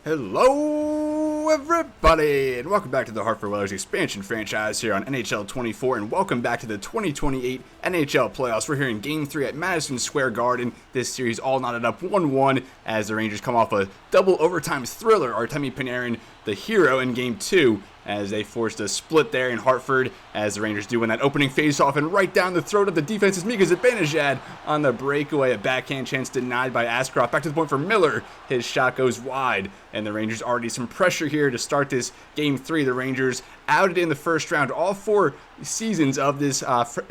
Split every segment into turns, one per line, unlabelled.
Hello, everybody, and welcome back to the Hartford Whalers expansion franchise here on NHL 24, and welcome back to the 2028 NHL Playoffs. We're here in Game 3 at Madison Square Garden. This series all knotted up 1-1 as the Rangers come off a double overtime thriller. Artemi Panarin, the hero, in Game 2 as they forced a split there in Hartford as the Rangers do win that opening faceoff, and right down the throat of the defense is Mika Zibanejad on the breakaway. A backhand chance denied by Askarov. Back to the point for Miller. His shot goes wide, and the Rangers already some pressure here to start this Game 3. The Rangers outed in the first round all 4 seasons of this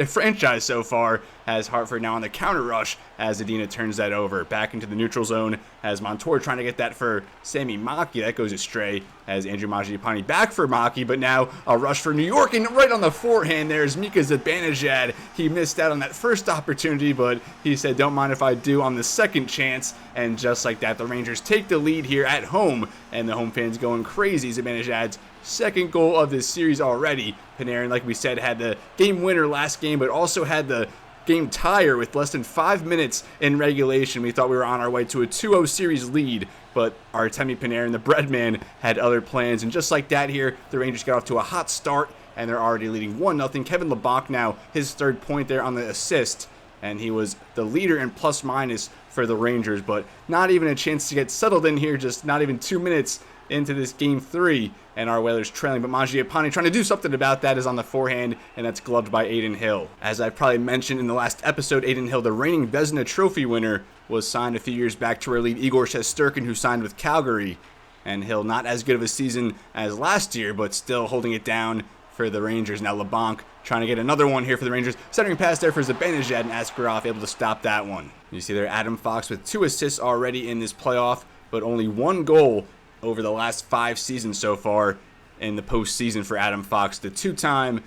franchise so far, as Hartford now on the counter rush as Zadina turns that over. Back into the neutral zone as Montour trying to get that for Sami Maki. That goes astray as Andrew Mangiapane back for Maki, but now a rush for New York, and right on the forehand there's Mika Zibanejad. He missed out on that first opportunity, but he said, "Don't mind if I do," on the second chance, and just like that, the Rangers take the lead here at home, and the home fans going crazy. Zibanejad's second goal of this series already. Panarin, like we said, had the game winner last game, but also had the game tire with less than 5 minutes in regulation. We thought we were on our way to a 2-0 series lead, but Artemi Panarin, the breadman, had other plans, and just like that here, the Rangers got off to a hot start, and they're already leading 1-0. Kevin Labanc now, his third point there on the assist, and he was the leader in plus-minus for the Rangers, but not even a chance to get settled in here, just not even 2 minutes into this Game 3, and our Whalers trailing, but Mangiapane trying to do something about that is on the forehand, and that's gloved by Adin Hill. As I probably mentioned in the last episode, Adin Hill, the reigning Vezina Trophy winner, was signed a few years back to relieve Igor Shesterkin, who signed with Calgary, and Hill not as good of a season as last year, but still holding it down for the Rangers. Now Labanc trying to get another one here for the Rangers. Centering pass there for Zibanejad, and Askarov able to stop that one. You see there Adam Fox with 2 assists already in this playoff, but only 1 goal over the last 5 seasons so far in the postseason for Adam Fox, the 2-time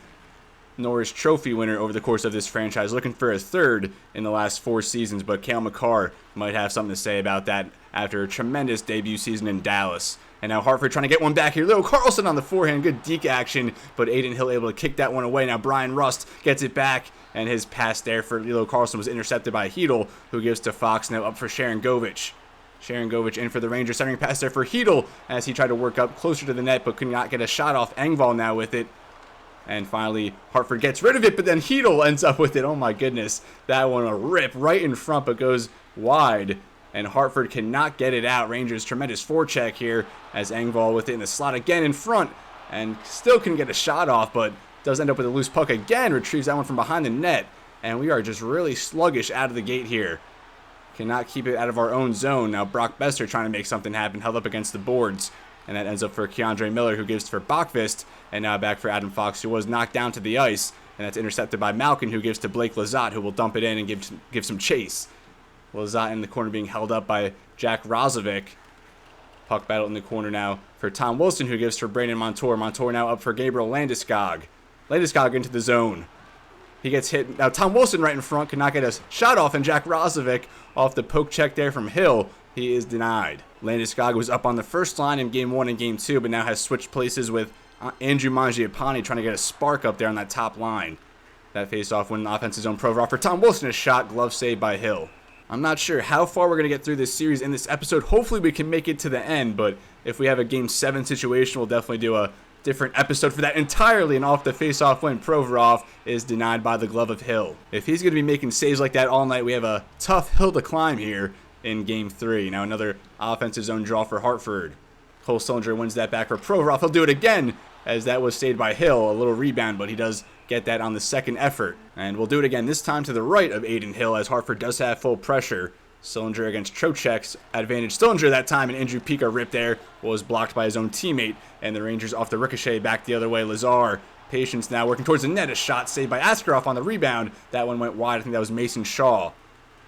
Norris Trophy winner over the course of this franchise, looking for a third in the last 4 seasons, but Cale Makar might have something to say about that after a tremendous debut season in Dallas. And now Hartford trying to get one back here. Little Carlson on the forehand, good deke action, but Adin Hill able to kick that one away. Now Brian Rust gets it back, and his pass there for Lilo Carlson was intercepted by Hedl, who gives to Fox, now up for Sharangovich. Sharangovich in for the Rangers, centering pass there for Hedl as he tried to work up closer to the net, but could not get a shot off. Engvall now with it. And finally, Hartford gets rid of it, but then Hedl ends up with it. Oh my goodness. That one a rip right in front, but goes wide. And Hartford cannot get it out. Rangers tremendous forecheck here as Engvall with it in the slot again in front. And still can get a shot off, but does end up with a loose puck again. Retrieves that one from behind the net. And we are just really sluggish out of the gate here. Cannot keep it out of our own zone. Now Brock Boeser trying to make something happen, held up against the boards. And that ends up for Keandre Miller, who gives for Bachvist. And now back for Adam Fox, who was knocked down to the ice. And that's intercepted by Malkin, who gives to Blake Lizotte, who will dump it in and give some chase. Lizotte in the corner being held up by Jack Rozovic. Puck battle in the corner now for Tom Wilson, who gives for Brandon Montour. Montour now up for Gabriel Landeskog. Landeskog into the zone. He gets hit. Now Tom Wilson right in front cannot get a shot off, and Jack Rozovic off the poke check there from Hill. He is denied. Landeskog was up on the first line in Game 1 and Game 2, but now has switched places with Andrew Mangiapane trying to get a spark up there on that top line. That face-off win in the offensive zone. Provorov for Tom Wilson, a shot, glove saved by Hill. I'm not sure how far we're going to get through this series in this episode. Hopefully we can make it to the end, but if we have a Game 7 situation, we'll definitely do a different episode for that entirely. And off the face-off win, Provorov is denied by the glove of Hill. If he's going to be making saves like that all night, we have a tough hill to climb here in Game 3. Now another offensive zone draw for Hartford. Cole Sillinger wins that back for Provorov. He'll do it again, as that was saved by Hill. A little rebound, but he does get that on the second effort. And we'll do it again, this time to the right of Adin Hill, as Hartford does have full pressure. Sillinger against Trocheck's advantage. Sillinger that time, and Andrew Pika ripped there, was blocked by his own teammate, and the Rangers off the ricochet back the other way. Lazar, patience now, working towards the net. A shot saved by Askarov on the rebound. That one went wide. I think that was Mason Shaw.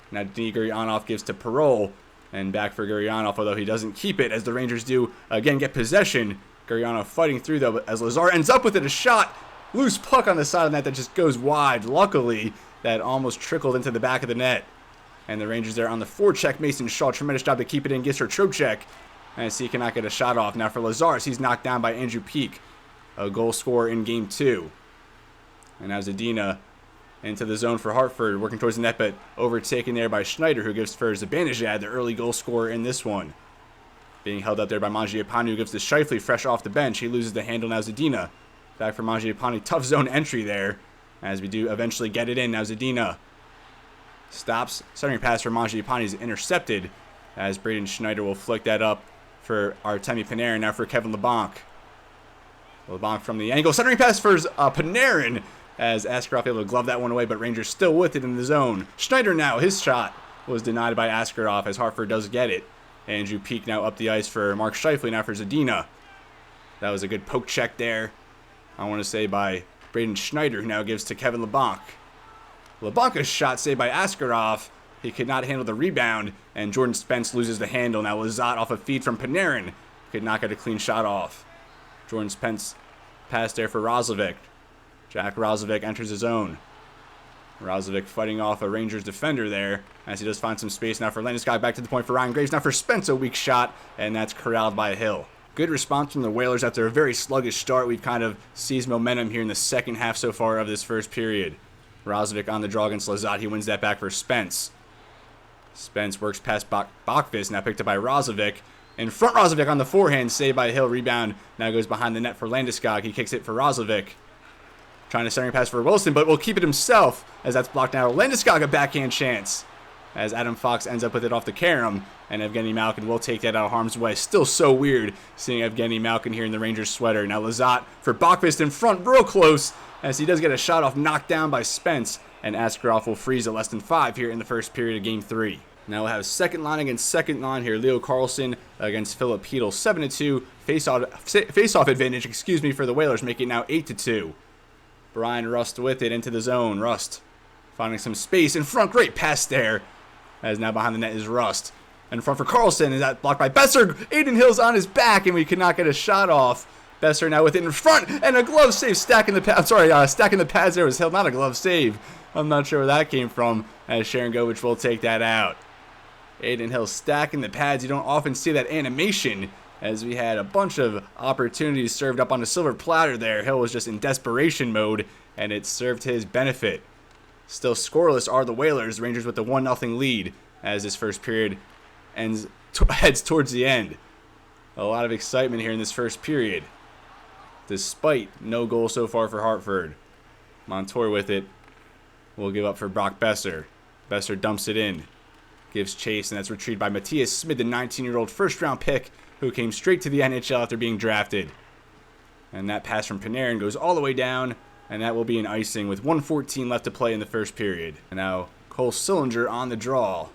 Now Denis Gurianov gives to Parole, and back for Gurianov, although he doesn't keep it, as the Rangers do again get possession. Gurianov fighting through, though, as Lazar ends up with it. A shot, loose puck on the side of the net that just goes wide. Luckily, that almost trickled into the back of the net. And the Rangers there on the forecheck. Mason Shaw, tremendous job to keep it in. Gets for Trocheck. And he cannot get a shot off. Now for Lazarus, he's knocked down by Andrew Peak, a goal scorer in Game 2. And now Zadina into the zone for Hartford, working towards the net, but overtaken there by Schneider, who gives for Zibanejad, the early goal scorer in this one. Being held up there by Mangiapane, who gives to Scheifele fresh off the bench. He loses the handle. Now Zadina. Back for Mangiapane. Tough zone entry there, as we do eventually get it in. Now Zadina stops. Centering pass for Mangiapane is intercepted, as Braden Schneider will flick that up for Artemi Panarin. Now for Kevin LeBlanc. LeBlanc from the angle. Centering pass for Panarin, as Askarov able to glove that one away, but Rangers still with it in the zone. Schneider now. His shot was denied by Askarov, as Hartford does get it. Andrew Peeke now up the ice for Mark Scheifele. Now for Zadina. That was a good poke check there, I want to say, by Braden Schneider, who now gives to Kevin LeBlanc. LeBlanc's shot saved by Askarov. He could not handle the rebound, and Jordan Spence loses the handle. Now Lizotte off a feed from Panarin could not get a clean shot off. Jordan Spence pass there for Roslovic. Jack Roslovic enters his own. Roslovic fighting off a Rangers defender there, as he does find some space now for Landeskog. Back to the point for Ryan Graves. Now for Spence, a weak shot, and that's corralled by Hill. Good response from the Whalers after a very sluggish start. We've kind of seized momentum here in the second half so far of this first period. Roslovic on the draw against Lizotte. He wins that back for Spence. Spence works past Bachvis, now picked up by Roslovic. In front, Roslovic on the forehand, saved by Hill. Rebound now goes behind the net for Landeskog. He kicks it for Roslovic. Trying to centering pass for Wilson, but will keep it himself, as that's blocked now. Landeskog a backhand chance, as Adam Fox ends up with it off the carom, and Evgeny Malkin will take that out of harm's way. Still so weird seeing Evgeny Malkin here in the Rangers sweater. Now Lizotte for Bachvis in front, real close, as he does get a shot off, knocked down by Spence, and Askarov will freeze at less than 5 here in the first period of Game 3. Now we'll have second line against second line here. Leo Carlson against Philip Hedl, 7-2. Face-off advantage, for the Whalers, make it now 8-2. Brian Rust with it into the zone. Rust finding some space in front. Great pass there, as now behind the net is Rust. In front for Carlson, is that blocked by Boeser. Adin Hill's on his back, and we could not get a shot off. Boeser now with it in front, and a glove save. Stacking the pads there was Hill, not a glove save. I'm not sure where that came from, as Sharon Govich will take that out. Adin Hill stacking the pads. You don't often see that animation, as we had a bunch of opportunities served up on a silver platter there. Hill was just in desperation mode, and it served his benefit. Still scoreless are the Whalers. Rangers with the 1-0 lead as this first period heads towards the end. A lot of excitement here in this first period, despite no goal so far for Hartford. Montour with it will give up for Brock Boeser. Boeser dumps it in, gives chase, and that's retrieved by Matthias Smith, the 19-year-old first-round pick who came straight to the NHL after being drafted. And that pass from Panarin goes all the way down, and that will be an icing with 1:14 left to play in the first period. And now Cole Sillinger on the draw,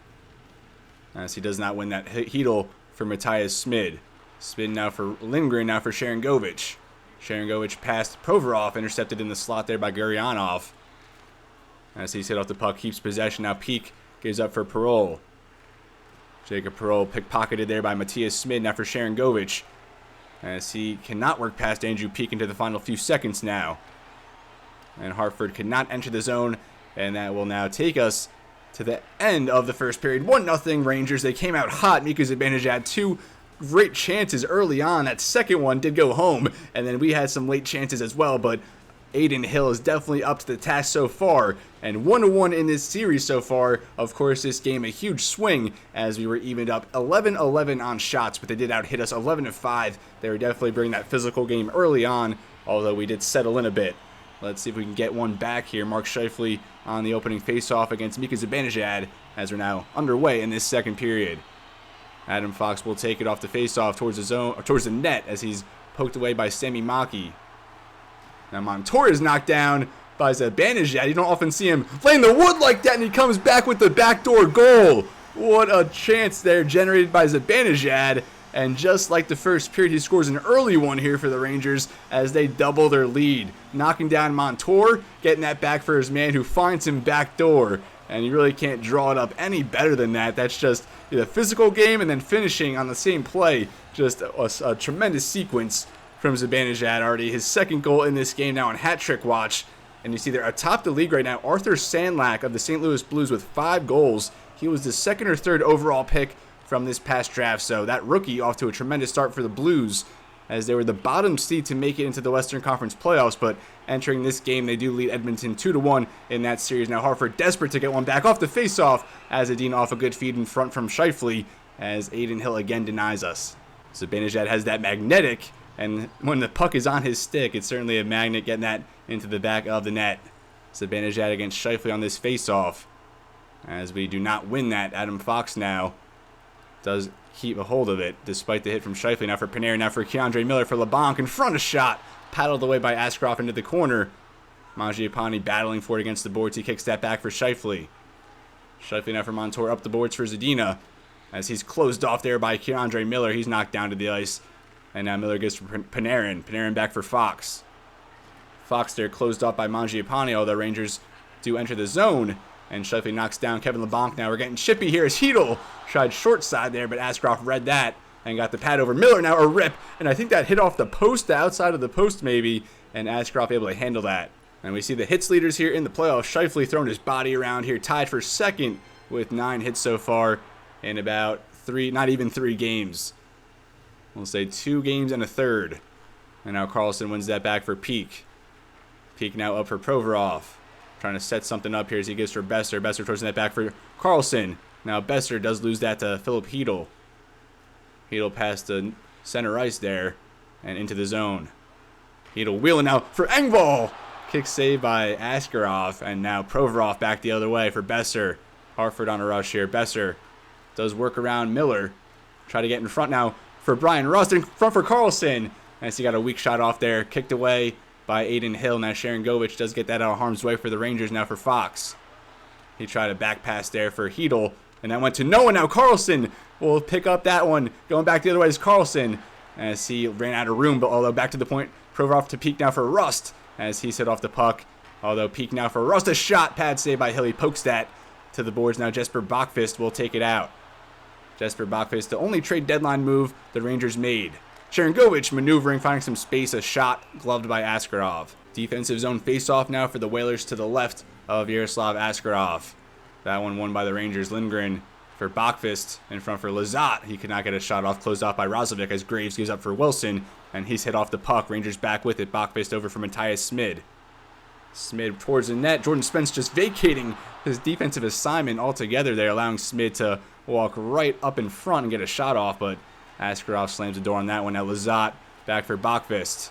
as he does not win that Hedl for Matthias Smid. Smid now for Lindgren, now for Sharon Govich. Sharon Govich passed Provorov, intercepted in the slot there by Gurianov. As he's hit off the puck, keeps possession. Now Peeke gives up for Perreault. Jacob Perreault pickpocketed there by Matthias Smid, now for Sharon Govich, as he cannot work past Andrew Peeke into the final few seconds now. And Hartford could not enter the zone, and that will now take us to the end of the first period. 1-0 Rangers. They came out hot. Mika Zibanejad had 2 great chances early on. That second one did go home, and then we had some late chances as well, but Adin Hill is definitely up to the task so far, and 1-1 in this series so far. Of course, this game a huge swing, as we were evened up 11-11 on shots, but they did out hit us 11-5. They were definitely bringing that physical game early on, although we did settle in a bit. Let's see if we can get one back here. Mark Scheifele on the opening faceoff against Mika Zibanejad, as we're now underway in this second period. Adam Fox will take it off the faceoff towards the zone, or towards the net, as he's poked away by Sami Maki. Now Montour is knocked down by Zibanejad. You don't often see him laying the wood like that, and he comes back with the backdoor goal. What a chance there generated by Zibanejad. And just like the first period, he scores an early one here for the Rangers as they double their lead. Knocking down Montour, getting that back for his man, who finds him backdoor. And you really can't draw it up any better than that. That's just the physical game, and then finishing on the same play. Just a tremendous sequence from Zibanejad. Already his second goal in this game now on hat-trick watch. And you see there atop the league right now, Arthur Sandlack of the St. Louis Blues with 5 goals. He was the 2nd or 3rd overall pick from this past draft, so that rookie off to a tremendous start for the Blues, as they were the bottom seed to make it into the Western Conference playoffs, but entering this game, they do lead Edmonton 2-1 in that series. Now Hartford desperate to get one back off the faceoff, as Adin off a good feed in front from Scheifele, as Adin Hill again denies us. Zibanejad has that magnetic, and when the puck is on his stick, it's certainly a magnet getting that into the back of the net. Zibanejad against Scheifele on this face-off. As we do not win that, Adam Fox now does keep a hold of it, despite the hit from Scheifele. Now for Panarin, now for K'Andre Miller, for LeBlanc, in front, a shot, paddled away by Askarov into the corner. Mangiapane battling for it against the boards. He kicks that back for Scheifele. Scheifele now for Montour, up the boards for Zadina, as he's closed off there by K'Andre Miller. He's knocked down to the ice, and now Miller gets for Panarin. Panarin back for Fox. Fox there closed off by Mangiapane, although Rangers do enter the zone. And Scheifele knocks down Kevin LeBlanc. Now we're getting chippy here as Hedl tried short side there, but Askarov read that and got the pad over Miller. Now a rip, and I think that hit off the post, the outside of the post maybe, and Askarov able to handle that. And we see the hits leaders here in the playoffs. Scheifele throwing his body around here, tied for second with 9 hits so far in about not even three games. We'll say 2 games and a third. And now Karlsson wins that back for Peak. Peak now up for Provorov. Trying to set something up here as he gives for Boeser. Boeser throws that back for Karlsson. Now Boeser does lose that to Philip Hedl. Hedl past the center ice there and into the zone. Hedl wheeling now for Engvall. Kick save by Askarov, and now Provorov back the other way for Boeser. Hartford on a rush here. Boeser does work around Miller. Try to get in front now for Brian Rust. In front for Karlsson. As he got a weak shot off there. Kicked away by Aiden Hill. Now Sharon Govich does get that out of harm's way for the Rangers now for Fox. He tried a back pass there for Hedl, and that went to no one. Now Karlsson will pick up that one. Going back the other way is Karlsson as he ran out of room, but although back to the point, Provorov to Peak now for Rust as he set off the puck. Although Peak now for Rust, a shot, pad save by Hill. He pokes that to the boards. Now Jesper Bachfist will take it out. Jesper Bachfist, the only trade deadline move the Rangers made. Sharon Govich maneuvering, finding some space, a shot gloved by Askarov. Defensive zone face-off now for the Whalers to the left of Yaroslav Askarov. That one won by the Rangers. Lindgren for Bachfist in front for Lizotte. He could not get a shot off, closed off by Roslovic as Graves gives up for Wilson, and he's hit off the puck. Rangers back with it. Bachfist over for Matthias Smid. Smid towards the net. Jordan Spence just vacating his defensive assignment altogether there, allowing Smid to walk right up in front and get a shot off, but Askarov slams the door on that one. Now Lizotte back for Bachfist.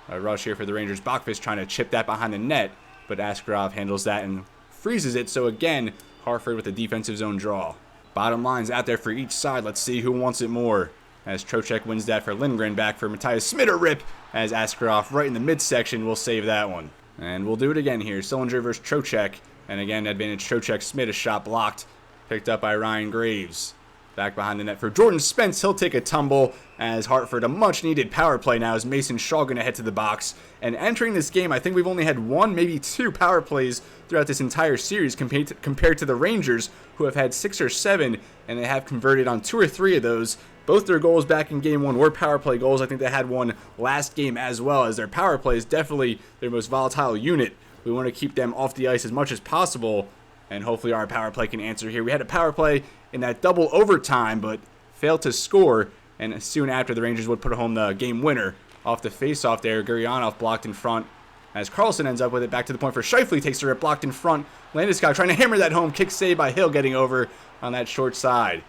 A rush here for the Rangers. Bachfist trying to chip that behind the net, but Askarov handles that and freezes it. So again, Hartford with a defensive zone draw. Bottom lines out there for each side. Let's see who wants it more. As Trocheck wins that for Lindgren, back for Matthias Smid, a rip, as Askarov right in the midsection will save that one. And we'll do it again here. Sillinger versus Trocheck. And again, advantage Trocheck. Smid, a shot blocked. Picked up by Ryan Graves. Back behind the net for Jordan Spence. He'll take a tumble as Hartford, a much-needed power play now, as Mason Shaw going to head to the box. And entering this game, I think we've only had 1, maybe 2 power plays throughout this entire series compared to the Rangers, who have had 6 or 7, and they have converted on 2 or 3 of those. Both their goals back in Game 1 were power play goals. I think they had one last game as well, as their power play is definitely their most volatile unit. We want to keep them off the ice as much as possible, and hopefully our power play can answer here. We had a power play in that double overtime, but failed to score, and soon after the Rangers would put home the game winner off the face-off there. Guryanov blocked in front as Karlsson ends up with it. Back to the point for Scheifele, takes the rip, blocked in front. Landeskog trying to hammer that home, kick save by Hill, getting over on that short side.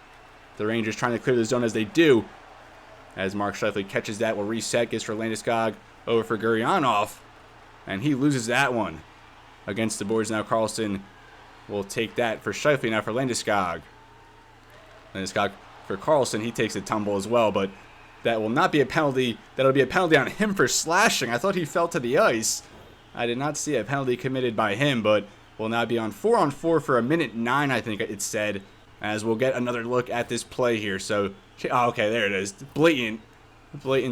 The Rangers trying to clear the zone as they do, as Mark Scheifele catches that, will reset, gets for Landeskog, over for Guryanov, and he loses that one against the boards. Now Karlsson will take that for Scheifele, now for Landeskog. Landeskog for Karlsson, he takes a tumble as well, but that will not be a penalty. That'll be a penalty on him for slashing. I thought he fell to the ice. I did not see a penalty committed by him, but will now be on 4-on-4 for 1:09, I think it said, as we'll get another look at this play here. So, okay, there it is. Blatant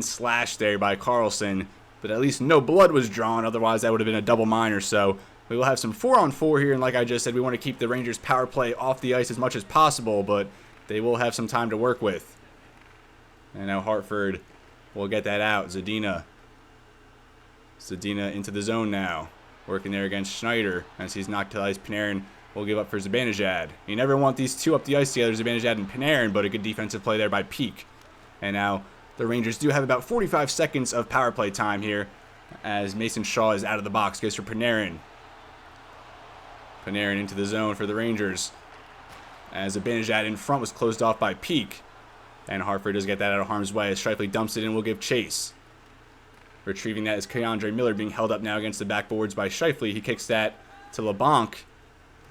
slash there by Karlsson, but at least no blood was drawn. Otherwise, that would have been a double minor. So we will have some 4-on-4 here, and like I just said, we want to keep the Rangers' power play off the ice as much as possible, but they will have some time to work with. And now Hartford will get that out. Zadina into the zone now, working there against Schneider as he's knocked to the ice. Panarin will give up for Zibanejad. You never want these two up the ice together, Zibanejad and Panarin, but a good defensive play there by Peak. And now the Rangers do have about 45 seconds of power play time here as Mason Shaw is out of the box. Goes for Panarin. Panarin into the zone for the Rangers, as Zibanejad in front was closed off by Peak. And Hartford does get that out of harm's way as Scheifele dumps it in. Will give chase. Retrieving that is Keandre Miller being held up now against the backboards by Scheifele. He kicks that to LeBlanc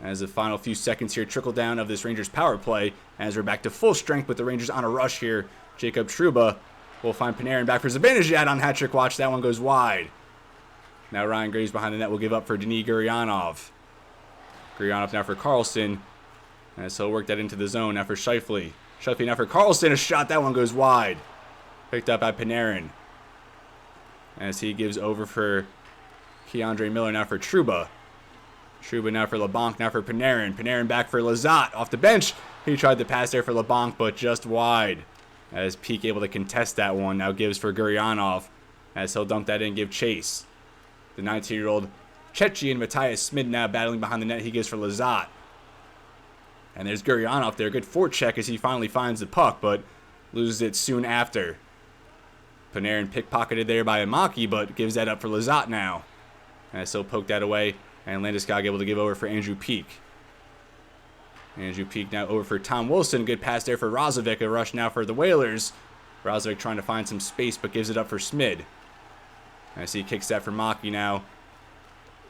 as the final few seconds here trickle down of this Rangers power play as we're back to full strength with the Rangers on a rush here. Jacob Trouba will find Panarin back for Zibanejad on hat-trick watch. That one goes wide. Now Ryan Graves behind the net will give up for Denis Gurianov. Gurianov now for Carlson as he'll work that into the zone now for Scheifele. Scheifele now for Carlson. A shot. That one goes wide. Picked up by Panarin as he gives over for Keandre Miller now for Trouba. Trouba now for LeBlanc, now for Panarin. Panarin back for Lizotte off the bench. He tried to pass there for LeBlanc, but just wide. As Peak able to contest that one. Now gives for Gurianov as he'll dump that in and give chase. The 19-year-old Chechi and Matthias Smid now battling behind the net. He gives for Lizotte. And there's Gurianov there. Good forecheck as he finally finds the puck, but loses it soon after. Panarin pickpocketed there by Amaki, but gives that up for Lizotte now. As he'll poke that away. And Landeskog able to give over for Andrew Peak. Andrew Peak now over for Tom Wilson. Good pass there for Rozovic. A rush now for the Whalers. Rozovic trying to find some space, but gives it up for Smid. As he kicks that for Maki now.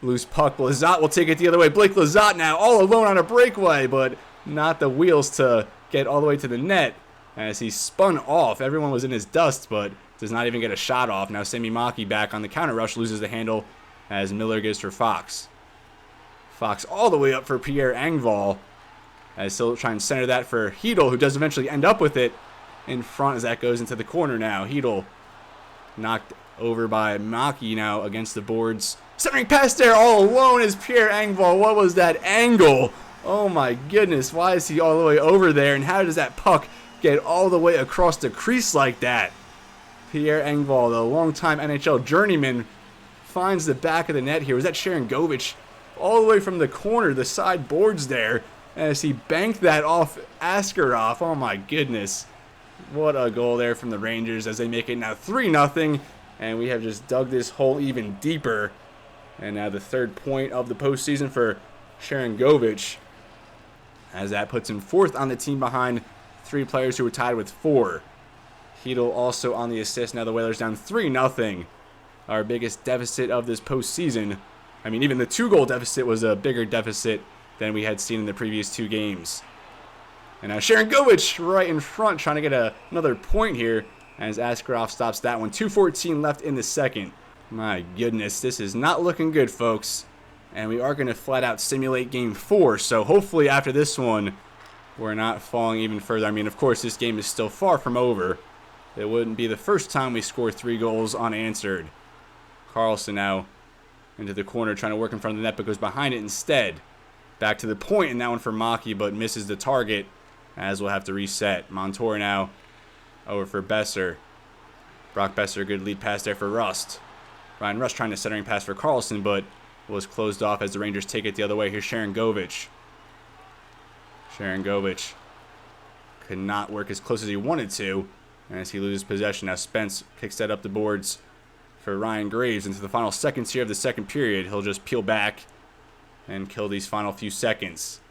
Loose puck. Lizotte will take it the other way. Blake Lizotte now all alone on a breakaway, but not the wheels to get all the way to the net. As he spun off. Everyone was in his dust, but does not even get a shot off. Now Sami Maki back on the counter rush. Loses the handle as Miller gives for Fox. Fox all the way up for Pierre Engvall as he'll try and center that for Hedl, who does eventually end up with it in front as that goes into the corner now. Hedl knocked over by Maki now against the boards. Centering pass there all alone is Pierre Engvall. What was that angle? Oh my goodness, why is he all the way over there? And how does that puck get all the way across the crease like that? Pierre Engvall, the longtime NHL journeyman, finds the back of the net here. Was that Sharon Govich? All the way from the corner, the side boards there, as he banked that off Askarov. Oh my goodness. What a goal there from the Rangers as they make it now 3-0. And we have just dug this hole even deeper. And now the third point of the postseason for Sharon Govich, as that puts him fourth on the team behind three players who were tied with 4. Hedl also on the assist. Now the Whalers down 3-0. Our biggest deficit of this postseason. I mean, even the 2-goal deficit was a bigger deficit than we had seen in the previous 2 games. And now Sharon Govich right in front trying to get another point here as Askarov stops that one. 2:14 left in the second. My goodness, this is not looking good, folks. And we are going to flat out simulate game 4. So hopefully after this one, we're not falling even further. I mean, of course, this game is still far from over. It wouldn't be the first time we score 3 goals unanswered. Carlson now into the corner, trying to work in front of the net, but goes behind it instead. Back to the point, and that one for Maki, but misses the target, as we'll have to reset. Montour now over for Boeser. Brock Boeser, good lead pass there for Rust. Ryan Rust trying to centering pass for Carlson, but was closed off as the Rangers take it the other way. Here's Sharon Govich. Sharon Govich could not work as close as he wanted to, as he loses possession. Now Spence kicks that up the boards for Ryan Graves into the final seconds here of the second period. He'll just peel back and kill these final few seconds.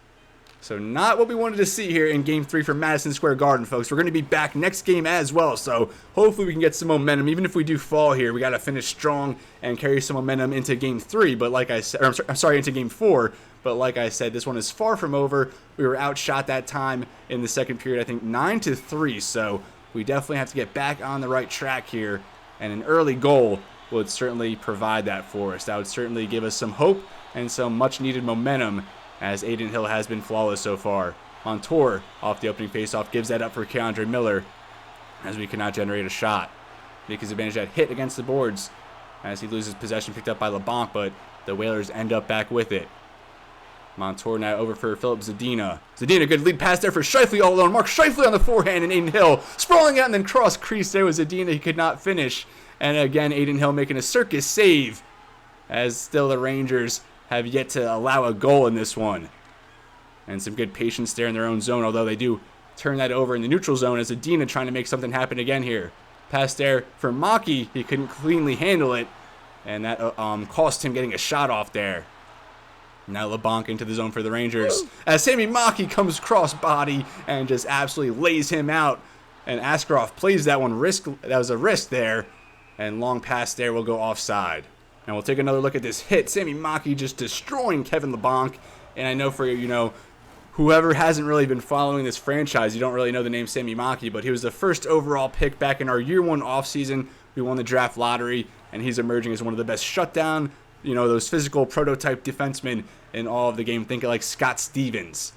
So not what we wanted to see here in Game 3 from Madison Square Garden, folks. We're going to be back next game as well, so hopefully we can get some momentum. Even if we do fall here, we got to finish strong and carry some momentum into Game 3. But like I said, I'm sorry, into Game 4. But like I said, this one is far from over. We were outshot that time in the second period, I think 9-3. So we definitely have to get back on the right track here. And an early goal would certainly provide that for us. That would certainly give us some hope and some much-needed momentum, as Adin Hill has been flawless so far. Montour, off the opening faceoff, gives that up for Keandre Miller, as we cannot generate a shot. Mika Zibanejad hit against the boards as he loses possession, picked up by LeBlanc, but the Whalers end up back with it. Montour now over for Philip Zadina. Zadina, good lead pass there for Scheifele all alone. Mark Scheifele on the forehand, and Adin Hill sprawling out and then cross crease there with Zadina. He could not finish. And again, Adin Hill making a circus save, as still the Rangers have yet to allow a goal in this one. And some good patience there in their own zone, although they do turn that over in the neutral zone as Zadina trying to make something happen again here. Pass there for Maki. He couldn't cleanly handle it, and that cost him getting a shot off there. Now LeBlanc into the zone for the Rangers as Sami Maki comes cross body and just absolutely lays him out. And Askarov plays that one. That was a risk there. And long pass there will go offside. And we'll take another look at this hit. Sami Maki just destroying Kevin LeBlanc. And I know for, whoever hasn't really been following this franchise, you don't really know the name Sami Maki, but he was the first overall pick back in our year one offseason. We won the draft lottery, and he's emerging as one of the best shutdown, those physical prototype defensemen in all of the game. Think of like Scott Stevens.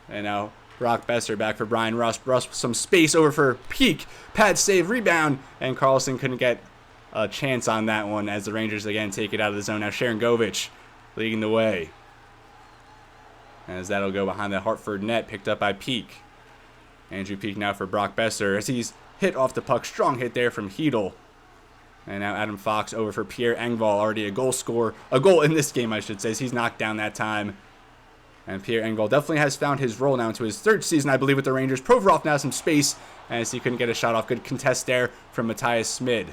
And now Brock Boeser back for Brian Rust. Rust some space over for Peak. Pad save, rebound, and Carlson couldn't get a chance on that one as the Rangers again take it out of the zone. Now Sharon Govich leading the way. As that'll go behind the Hartford net, picked up by Peak. Andrew Peak now for Brock Boeser as he's hit off the puck. Strong hit there from Hedel. And now Adam Fox over for Pierre Engvall, already a goal scorer. A goal in this game, I should say. So he's knocked down that time. And Pierre Engvall definitely has found his role now into his third season, I believe, with the Rangers. Provorov now some space as he couldn't get a shot off. Good contest there from Matthias Smid.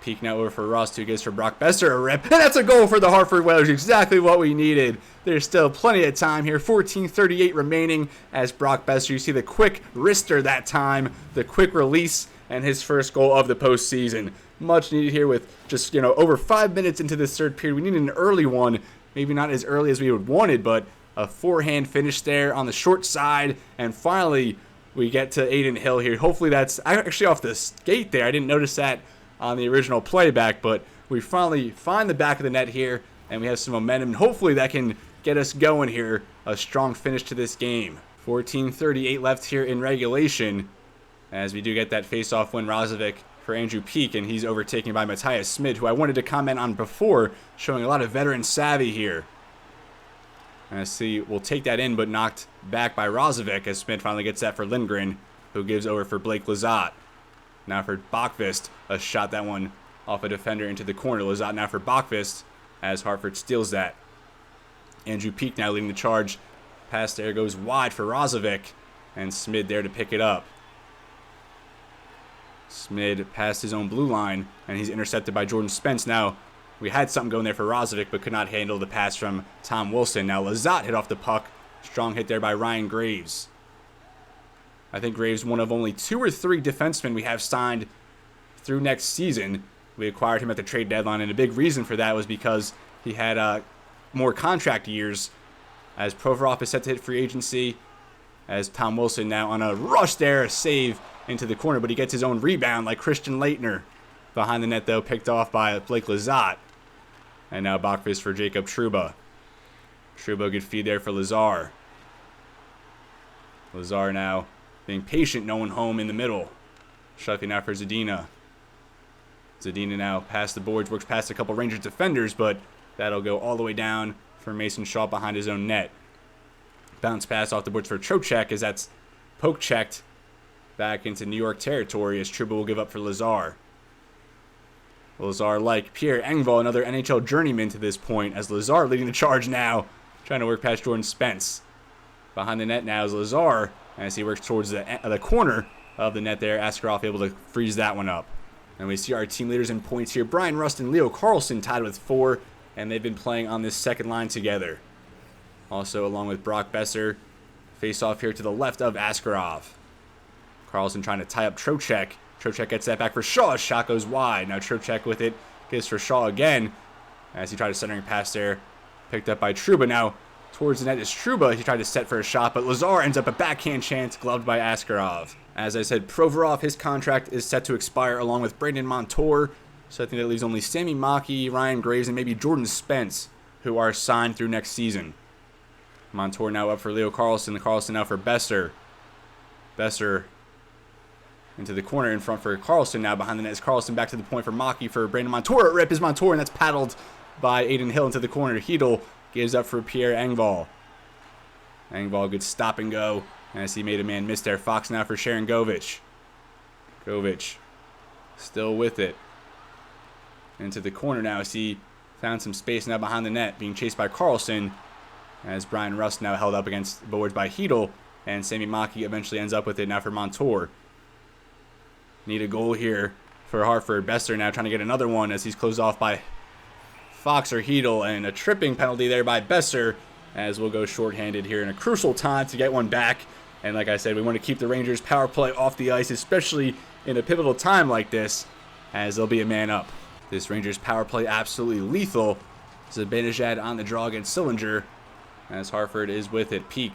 Peak now over for Rust, who gives for Brock Boeser a rip. And that's a goal for the Hartford Whalers. Exactly what we needed. There's still plenty of time here. 14:38 remaining as Brock Boeser. You see the quick wrister that time. The quick release and his first goal of the postseason. Much needed here with just, over 5 minutes into this third period. We needed an early one. Maybe not as early as we would wanted, but a forehand finish there on the short side. And finally, we get to Aiden Hill here. Hopefully that's actually off the skate there. I didn't notice that on the original playback, but we finally find the back of the net here, and we have some momentum. Hopefully that can get us going here. A strong finish to this game. 14:38 left here in regulation, as we do get that face-off win. Razovic for Andrew Peak, and he's overtaken by Matthias Smid, who I wanted to comment on before, showing a lot of veteran savvy here. And I see we'll take that in, but knocked back by Razovic as Smid finally gets that for Lindgren, who gives over for Blake Lizotte. Now for Bachvist, a shot that one off a defender into the corner. Lizotte now for Bachvist as Hartford steals that. Andrew Peak now leading the charge. Pass there goes wide for Razovic, and Smid there to pick it up. Smid past his own blue line, and he's intercepted by Jordan Spence. Now, we had something going there for Razovic, but could not handle the pass from Tom Wilson. Now Lizotte hit off the puck. Strong hit there by Ryan Graves. I think Graves one of only 2 or 3 defensemen we have signed through next season. We acquired him at the trade deadline, and a big reason for that was because he had more contract years, as Provorov is set to hit free agency, as Tom Wilson now on a rush there, a save into the corner, but he gets his own rebound like Christian Leitner. Behind the net, though, picked off by Blake Lizotte. And now Bachvist for Jacob Trouba. Trouba, good feed there for Lazar. Lazar now being patient, no one home in the middle. Shuffling out for Zadina. Zadina now past the boards, works past a couple Rangers defenders, but that'll go all the way down for Mason Shaw behind his own net. Bounce pass off the boards for Trocheck as that's poke checked back into New York territory as Trouba will give up for Lazar. Lazar, like Pierre Engvall, another NHL journeyman to this point, as Lazar leading the charge now, trying to work past Jordan Spence. Behind the net now is Lazar as he works towards the corner of the net there. Askarov able to freeze that one up. And we see our team leaders in points here. Brian Rust and Leo Carlson tied with 4, and they've been playing on this second line together. Also, along with Brock Boeser, face off here to the left of Askarov. Carlson trying to tie up Trocheck. Trocheck gets that back for Shaw. Shot goes wide. Now Trocheck with it. Gives for Shaw again as he tried a centering pass there. Picked up by Trouba. Now towards the net is Trouba. He tried to set for a shot, but Lazar ends up a backhand chance gloved by Askarov. As I said, Provorov, his contract is set to expire along with Brandon Montour. So I think that leaves only Sami Maki, Ryan Graves, and maybe Jordan Spence, who are signed through next season. Montour now up for Leo Carlson. Carlson now for Boeser. Boeser into the corner in front for Carlson. Now behind the net is Carlson. Back to the point for Maki for Brandon Montour. Rip is Montour, and that's paddled by Aiden Hill into the corner. Hedel gives up for Pierre Engvall. Engvall, good stop and go as he made a man miss there. Fox now for Sharon Govich. Govich still with it. Into the corner now as he found some space now behind the net, being chased by Carlson as Brian Rust now held up against boards by Hedel, and Sami Maki eventually ends up with it now for Montour. Need a goal here for Hartford. Boeser now trying to get another one as he's closed off by Fox or Hedel, and a tripping penalty there by Boeser as we'll go shorthanded here in a crucial time to get one back And like I said, we want to keep the Rangers power play off the ice, especially in a pivotal time like this, as they'll be a man up. This Rangers power play absolutely lethal. Zibanejad on the draw against Sillinger, as Hartford is with it. Peak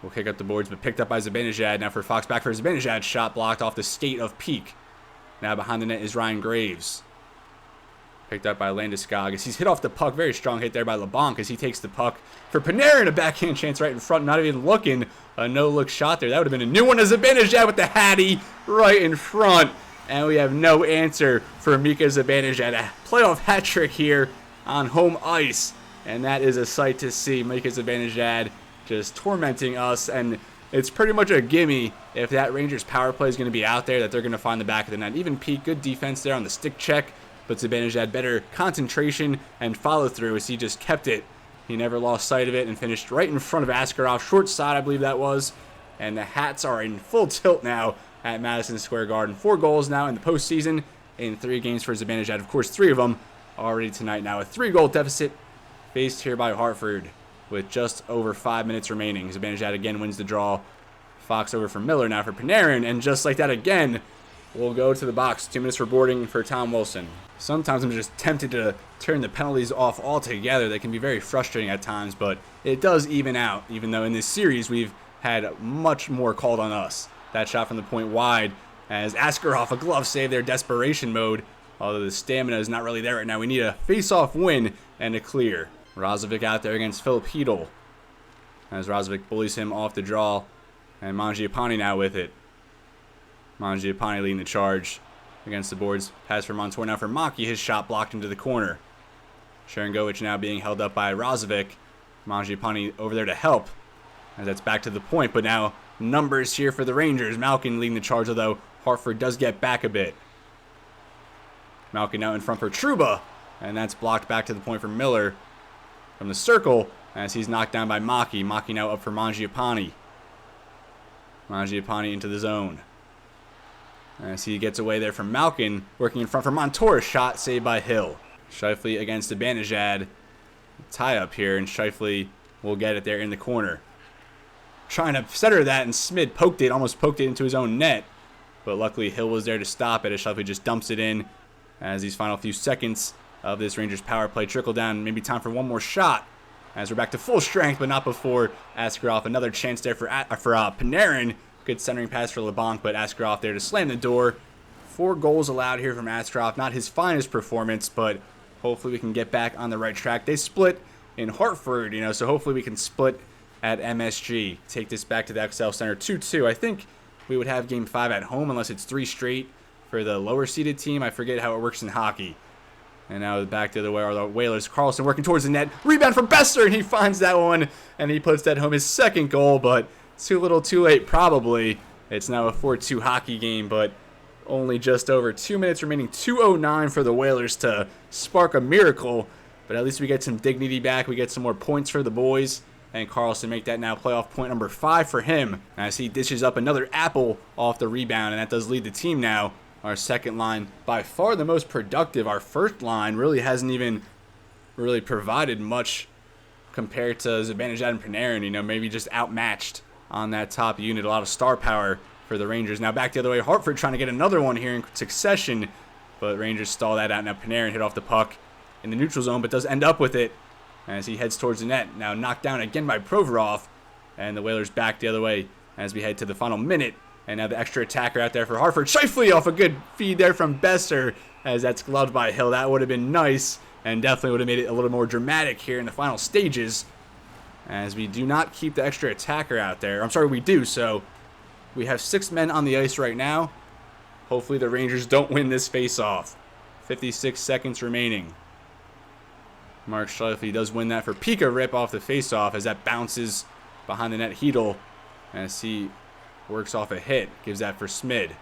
will kick up the boards, but picked up by Zibanejad. Now for Fox, back for Zibanejad. Shot blocked off the skate of Peak. Now behind the net is Ryan Graves. Picked up by Landeskog as he's hit off the puck. Very strong hit there by LeBlanc as he takes the puck for Panarin. A backhand chance right in front. Not even looking. A no-look shot there. That would have been a new one as Zibanejad with the Hattie right in front. And we have no answer for Mika Zibanejad. A playoff hat trick here on home ice. And that is a sight to see. Mika Zibanejad just tormenting us. And it's pretty much a gimme if that Rangers power play is going to be out there that they're going to find the back of the net. Even Pete, good defense there on the stick check. But Zibanejad better concentration and follow through as he just kept it. He never lost sight of it and finished right in front of Askarov. Short side, I believe that was. And the Hats are in full tilt now at Madison Square Garden. 4 goals now in the postseason in 3 games for Zibanejad. Of course, 3 of them already tonight now. A 3-goal deficit faced here by Hartford with just over 5 minutes remaining. Zibanejad again wins the draw. Fox over for Miller now for Panarin. And just like that again, we'll go to the box. 2 minutes for boarding for Tom Wilson. Sometimes I'm just tempted to turn the penalties off altogether. They can be very frustrating at times, but it does even out, even though in this series we've had much more called on us. That shot from the point wide as Askarov, a glove save there, desperation mode. Although the stamina is not really there right now. We need a face-off win and a clear. Rozovic out there against Philip Hedl as Rozovic bullies him off the draw. And Mangiapane now with it. Mangiapane leading the charge against the boards. Pass for Montour now for Maki. His shot blocked into the corner. Sharangovich now being held up by Rozovic. Mangiapane over there to help. As that's back to the point. But now numbers here for the Rangers. Malkin leading the charge, although Hartford does get back a bit. Malkin now in front for Trouba. And that's blocked back to the point for Miller from the circle as he's knocked down by Maki. Maki now up for Mangiapane. Mangiapane into the zone. As he gets away there from Malkin, working in front for Montour. Shot saved by Hill. Scheifele against Zibanejad. Tie up here, and Scheifele will get it there in the corner. Trying to center that, and Smid poked it, almost poked it into his own net. But luckily Hill was there to stop it as Scheifele just dumps it in as these final few seconds of this Rangers power play trickle down. Maybe time for one more shot as we're back to full strength, but not before Askarov. Another chance there for Panarin. Good centering pass for LeBlanc, but Askarov there to slam the door. 4 goals allowed here from Askarov. Not his finest performance, but hopefully we can get back on the right track. They split in Hartford, so hopefully we can split at MSG. Take this back to the XL Center 2-2. I think we would have Game 5 at home unless it's 3 straight for the lower-seeded team. I forget how it works in hockey. And now back to the Whalers. Carlson working towards the net. Rebound from Boeser, and he finds that one, and he puts that home. His 2nd goal, but too little too late probably. It's now a 4-2 hockey game, but only just over 2 minutes remaining. 2:09 for the Whalers to spark a miracle, but at least we get some dignity back. We get some more points for the boys, and Carlson make that now playoff point number 5 for him as he dishes up another apple off the rebound, and that does lead the team now. Our second line, by far the most productive. Our first line really hasn't even really provided much compared to Zibanejad and Panarin. Maybe just outmatched on that top unit. A lot of star power for the Rangers. Now back the other way. Hartford trying to get another one here in succession, but Rangers stall that out. Now Panarin hit off the puck in the neutral zone, but does end up with it as he heads towards the net. Now knocked down again by Provorov, and the Whalers back the other way as we head to the final minute. And now the extra attacker out there for Hartford. Scheifele off a good feed there from Boeser as that's gloved by Hill. That would have been nice and definitely would have made it a little more dramatic here in the final stages, as we do not keep the extra attacker out there. I'm sorry, we do. So we have 6 men on the ice right now. Hopefully the Rangers don't win this face-off. 56 seconds remaining. Mark Scheifele does win that for Pika rip off the face-off as that bounces behind the net. Hedl as he works off a hit. Gives that for Smid.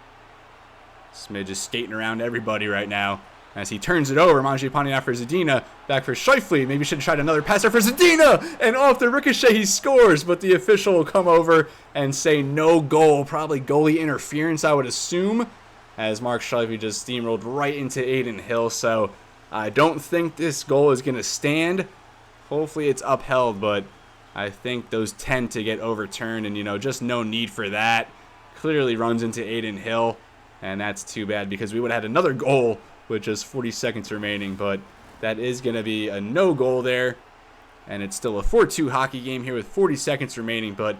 Smid just skating around everybody right now as he turns it over. Mangiapane now for Zadina. Back for Scheifele. Maybe should have tried another pass there for Zadina. And off the ricochet he scores. But the official will come over and say no goal. Probably goalie interference, I would assume, as Mark Scheifele just steamrolled right into Aiden Hill. So I don't think this goal is going to stand. Hopefully it's upheld, but I think those tend to get overturned, and, just no need for that. Clearly runs into Adin Hill, and that's too bad because we would have had another goal with just 40 seconds remaining, but that is going to be a no goal there, and it's still a 4-2 hockey game here with 40 seconds remaining, but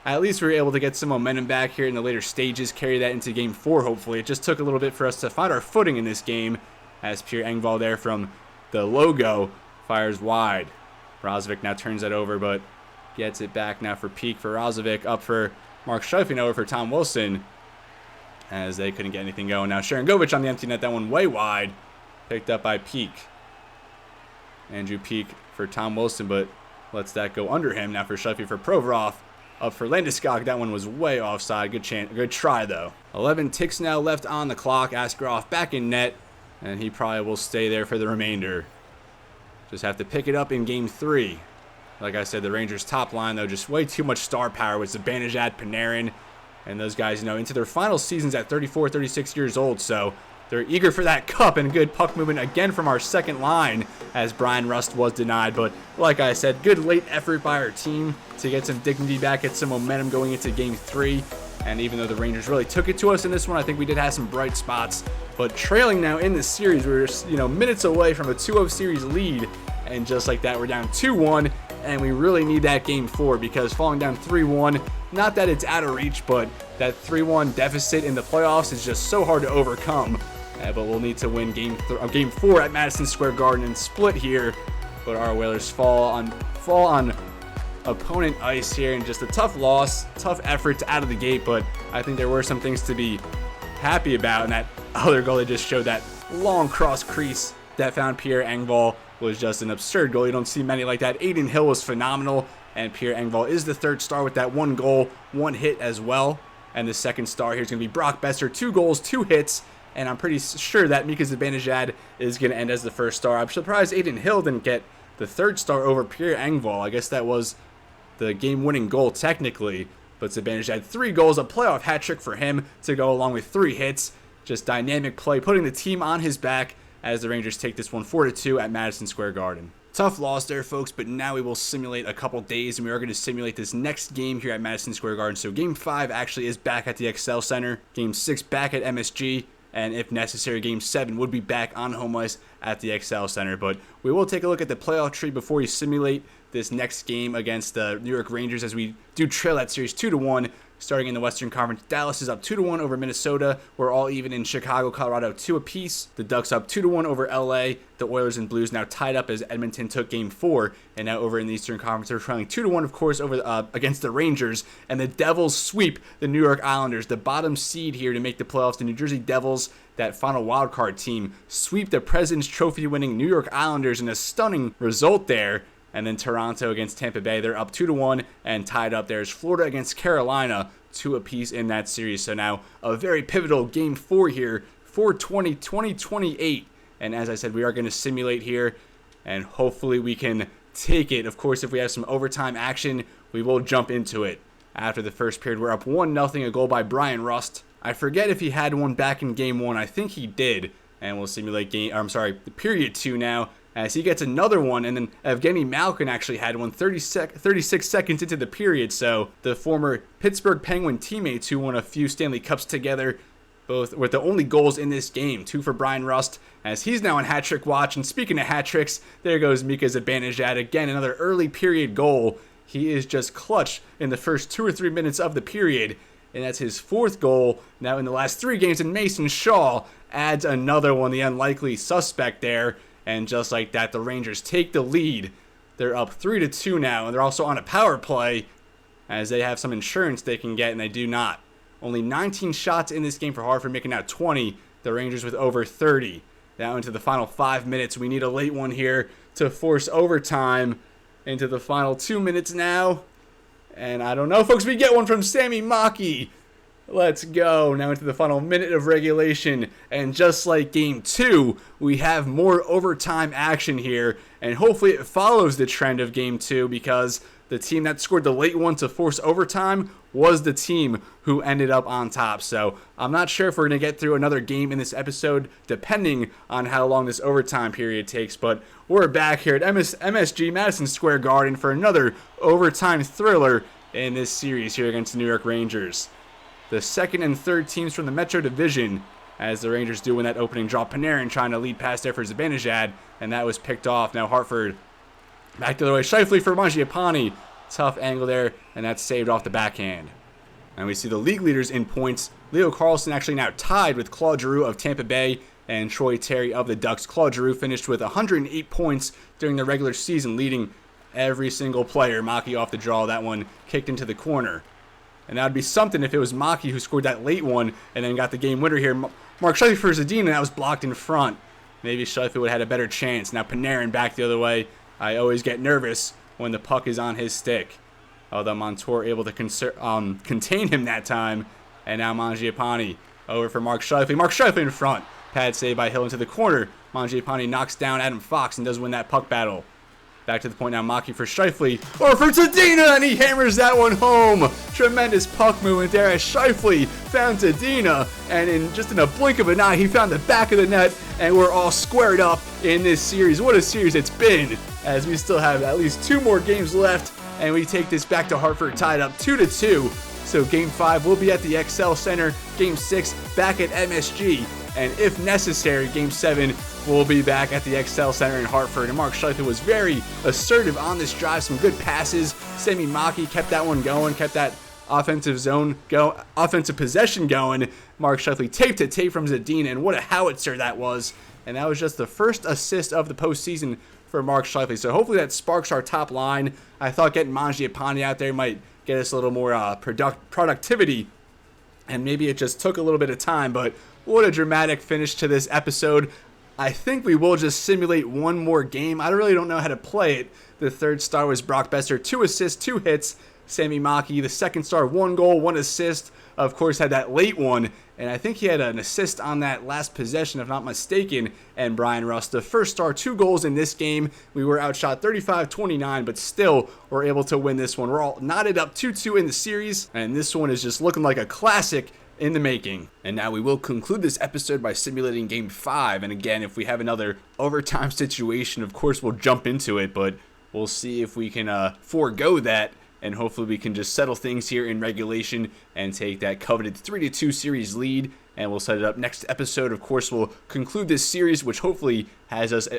at least we were able to get some momentum back here in the later stages, carry that into Game 4, hopefully. It just took a little bit for us to find our footing in this game, as Pierre Engvall there from the logo fires wide. Razovic now turns that over, but gets it back now for Peak for Razovic, up for Mark Scheifele, over for Tom Wilson, as they couldn't get anything going. Now Sharangovich on the empty net, that one way wide, picked up by Peak. Andrew Peak for Tom Wilson, but lets that go under him. Now for Scheifele for Provorov, up for Landeskog. That one was way offside. Good try though. 11 ticks now left on the clock. Askarov back in net, and he probably will stay there for the remainder. Just have to pick it up in Game 3. Like I said, the Rangers' top line, though, just way too much star power with Zibanejad, Panarin, and those guys, into their final seasons at 34, 36 years old. So they're eager for that cup, and good puck movement again from our second line as Brian Rust was denied. But like I said, good late effort by our team to get some dignity back, get some momentum going into Game 3. And even though the Rangers really took it to us in this one, I think we did have some bright spots. But trailing now in the series, we're minutes away from a 2-0 series lead. And just like that, we're down 2-1. And we really need that Game 4 because falling down 3-1, not that it's out of reach, but that 3-1 deficit in the playoffs is just so hard to overcome. But we'll need to win Game 4 at Madison Square Garden and split here. But our Whalers fall on opponent ice here, and just a tough loss, tough effort out of the gate, but I think there were some things to be happy about, and that other goal they just showed, that long cross crease that found Pierre Engvall, was just an absurd goal. You don't see many like that. Adin Hill was phenomenal, and Pierre Engvall is the third star with that 1 goal, 1 hit as well, and the second star here is going to be Brock Boeser, 2 goals, 2 hits, and I'm pretty sure that Mika Zibanejad is going to end as the first star. I'm surprised Adin Hill didn't get the third star over Pierre Engvall. I guess that was the game-winning goal technically, but Zibanejad had 3 goals, a playoff hat trick for him to go along with 3 hits. Just dynamic play, putting the team on his back as the Rangers take this one 4-2 at Madison Square Garden. Tough loss there, folks, but now we will simulate a couple days, and we are going to simulate this next game here at Madison Square Garden. So Game 5 actually is back at the XL Center, Game 6 back at MSG, and if necessary, Game 7 would be back on home ice at the XL Center. But we will take a look at the playoff tree before we simulate this next game against the New York Rangers, as we do trail that series 2-1. Starting in the Western Conference, Dallas is up 2-1 over Minnesota. We're all even in Chicago, Colorado, 2 apiece. The Ducks up 2-1 over LA. The Oilers and Blues now tied up as Edmonton took Game 4. And now over in the Eastern Conference, they're trailing 2-1, of course, over against the Rangers. And the Devils sweep the New York Islanders, the bottom seed here to make the playoffs. The New Jersey Devils, that final wildcard team, sweep the President's Trophy-winning New York Islanders in a stunning result there. And then Toronto against Tampa Bay, they're up 2-1 and tied up. There's Florida against Carolina, 2 apiece in that series. So now a very pivotal Game 4 here, 4/20/2028. And as I said, we are going to simulate here, and hopefully we can take it. Of course, if we have some overtime action, we will jump into it. After the first period, we're up 1-0, a goal by Brian Rust. I forget if he had one back in Game 1. I think he did. And we'll simulate period 2 now, as he gets another one, and then Evgeny Malkin actually had one 36 seconds into the period. So the former Pittsburgh Penguin teammates who won a few Stanley Cups together, both with the only goals in this game. 2 for Brian Rust, as he's now on hat-trick watch. And speaking of hat-tricks, there goes Mika Zibanejad. Again, another early period goal. He is just clutch in the first 2 or 3 minutes of the period, and that's his 4th goal now in the last 3 games. And Mason Shaw adds another one, the unlikely suspect there. And just like that, the Rangers take the lead. They're up 3-2 now, and they're also on a power play, as they have some insurance they can get, and they do not. Only 19 shots in this game for Hartford, making out 20. The Rangers with over 30. Now into the final 5 minutes. We need a late one here to force overtime into the final 2 minutes now. And I don't know, folks, we get one from Sami Maki. Let's go. Now into the final minute of regulation. And just like Game 2, we have more overtime action here. And hopefully it follows the trend of Game 2, because the team that scored the late one to force overtime was the team who ended up on top. So I'm not sure if we're going to get through another game in this episode, depending on how long this overtime period takes. But we're back here at MSG, Madison Square Garden, for another overtime thriller in this series here against the New York Rangers. The second and third teams from the Metro Division, as the Rangers do win that opening draw. Panarin trying to lead pass there for Zibanejad, and that was picked off. Now Hartford back the other way. Scheifele for Mangiapane. Tough angle there, and that's saved off the backhand. And we see the league leaders in points. Leo Carlsson actually now tied with Claude Giroux of Tampa Bay and Troy Terry of the Ducks. Claude Giroux finished with 108 points during the regular season, leading every single player. Maki off the draw, that one kicked into the corner. And that would be something if it was Maki who scored that late one and then got the game winner here. Mark Scheifele for Zadina, and that was blocked in front. Maybe Scheifele would have had a better chance. Now Panarin back the other way. I always get nervous when the puck is on his stick. Although Montour able to contain him that time. And now Mangiapane over for Mark Scheifele. Mark Scheifele in front. Pad save by Hill into the corner. Mangiapane knocks down Adam Fox and does win that puck battle. Back to the point now, Maki for Scheifele. Or for Zadina, and he hammers that one home. Tremendous puck movement there as Scheifele found Zadina, and in a blink of an eye, he found the back of the net, and we're all squared up in this series. What a series it's been, as we still have at least 2 more games left, and we take this back to Hartford tied up 2-2. So Game 5 will be at the XL Center, Game 6 back at MSG, and if necessary, Game 7 will be back at the XL Center in Hartford. And Mark Scheifele was very assertive on this drive, some good passes. Sami Maki kept that one going, kept that offensive possession going. Mark Scheifele tape to tape from Zadina, and what a howitzer that was. And that was just the first assist of the postseason for Mark Scheifele. So hopefully that sparks our top line. I thought getting Mangiapane out there might get us a little more productivity, and maybe it just took a little bit of time, but what a dramatic finish to this episode. I think we will just simulate one more game. I really don't know how to play it. The third star was Brock Boeser, 2 assists, 2 hits. Sami Maki, the second star, 1 goal, 1 assist. Of course, had that late one, and I think he had an assist on that last possession, if not mistaken. And Brian Russ, the first star, 2 goals in this game. We were outshot 35-29, but still were able to win this one. We're all knotted up 2-2 in the series, and this one is just looking like a classic in the making. And now we will conclude this episode by simulating Game 5. And again, if we have another overtime situation, of course we'll jump into it, but we'll see if we can forego that, and hopefully we can just settle things here in regulation and take that coveted 3-2 series lead. And we'll set it up next episode. Of course, we'll conclude this series, which hopefully has us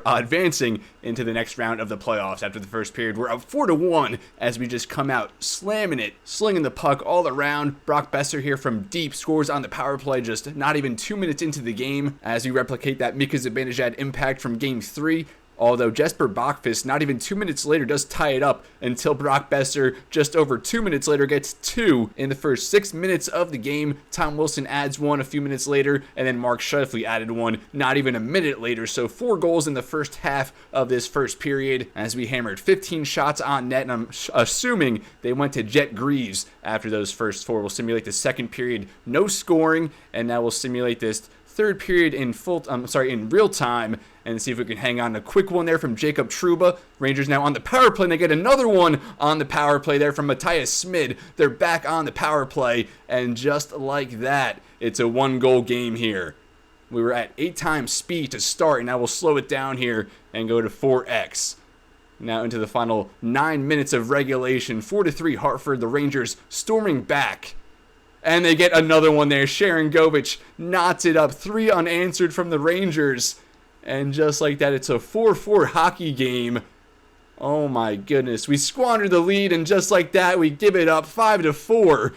advancing into the next round of the playoffs. After the first period, we're up 4-1 as we just come out slamming it, slinging the puck all around. Brock Boeser here from deep scores on the power play, just not even 2 minutes into the game, as we replicate that Mika Zibanejad impact from Game 3. Although Jesper Bachfist, not even 2 minutes later, does tie it up until Brock Boeser, just over 2 minutes later, gets 2 in the first 6 minutes of the game. Tom Wilson adds 1 a few minutes later, and then Mark Scheifele added 1 not even a minute later. So 4 goals in the first half of this first period, as we hammered 15 shots on net, and I'm assuming they went to Jet Greaves after those first 4. We'll simulate the second period, no scoring, and now we'll simulate this third period in real time, and see if we can hang on. A quick one there from Jacob Trouba. Rangers now on the power play, and they get another one on the power play there from Matthias Smid. They're back on the power play, and just like that, it's a 1-goal game here. We were at 8 times speed to start, and now we'll slow it down here and go to 4x. Now into the final 9 minutes of regulation. 4-3 Hartford, the Rangers storming back. And they get another one there. Sharon Govich knots it up. 3 unanswered from the Rangers. And just like that, it's a 4-4 hockey game. Oh my goodness. We squandered the lead, and just like that, we give it up 5-4.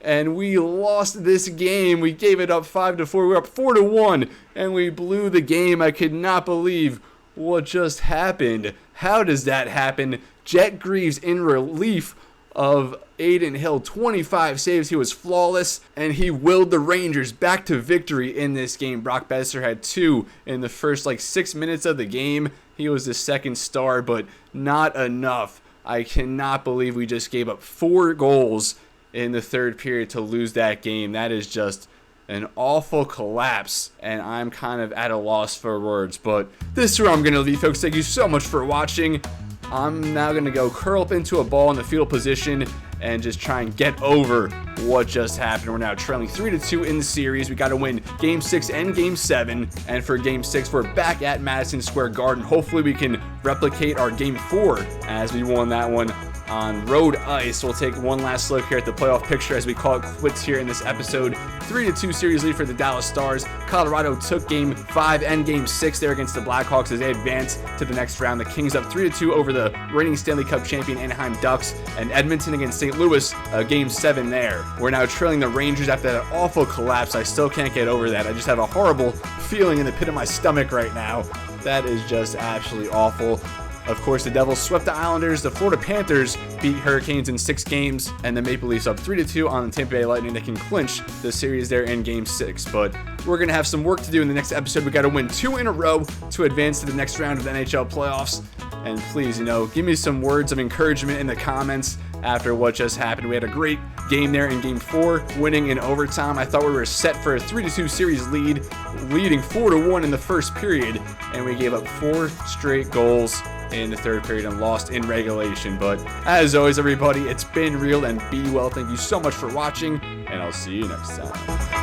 And we lost this game. We gave it up 5-4. We were up 4-1, and we blew the game. I could not believe what just happened. How does that happen? Jet Greaves in relief of Aiden Hill, 25 saves. He was flawless, and he willed the Rangers back to victory in this game. Brock Boeser had 2 in the first 6 minutes of the game. He was the second star, but not enough. I cannot believe we just gave up 4 goals in the third period to lose that game. That is just an awful collapse, and I'm kind of at a loss for words. But this is where I'm going to leave, folks. Thank you so much for watching. I'm now going to go curl up into a ball in the fetal position and just try and get over what just happened. We're now trailing 3-2 in the series. We got to win Game 6 and Game 7. And for Game 6, we're back at Madison Square Garden. Hopefully we can replicate our Game 4 as we won that one on road ice. We'll take one last look here at the playoff picture as we call it quits here in this episode. 3-2 series lead for the Dallas Stars. Colorado took Game 5 and Game 6 there against the Blackhawks as they advanced to the next round. The Kings up 3-2 over the reigning Stanley Cup champion Anaheim Ducks, and Edmonton against St. Louis, Game 7 there. We're now trailing the Rangers after that awful collapse. I still can't get over that. I just have a horrible feeling in the pit of my stomach right now. That is just absolutely awful. Of course, the Devils swept the Islanders. The Florida Panthers beat Hurricanes in 6 games, and the Maple Leafs up 3-2 on the Tampa Bay Lightning. They can clinch the series there in Game 6. But we're going to have some work to do in the next episode. We got to win 2 in a row to advance to the next round of the NHL playoffs. And please, give me some words of encouragement in the comments after what just happened. We had a great game there in Game 4, winning in overtime. I thought we were set for a 3-2 series lead, leading 4-1 in the first period, and we gave up 4 straight goals in the third period and lost in regulation. But as always, everybody, it's been real and be well. Thank you so much for watching, and I'll see you next time.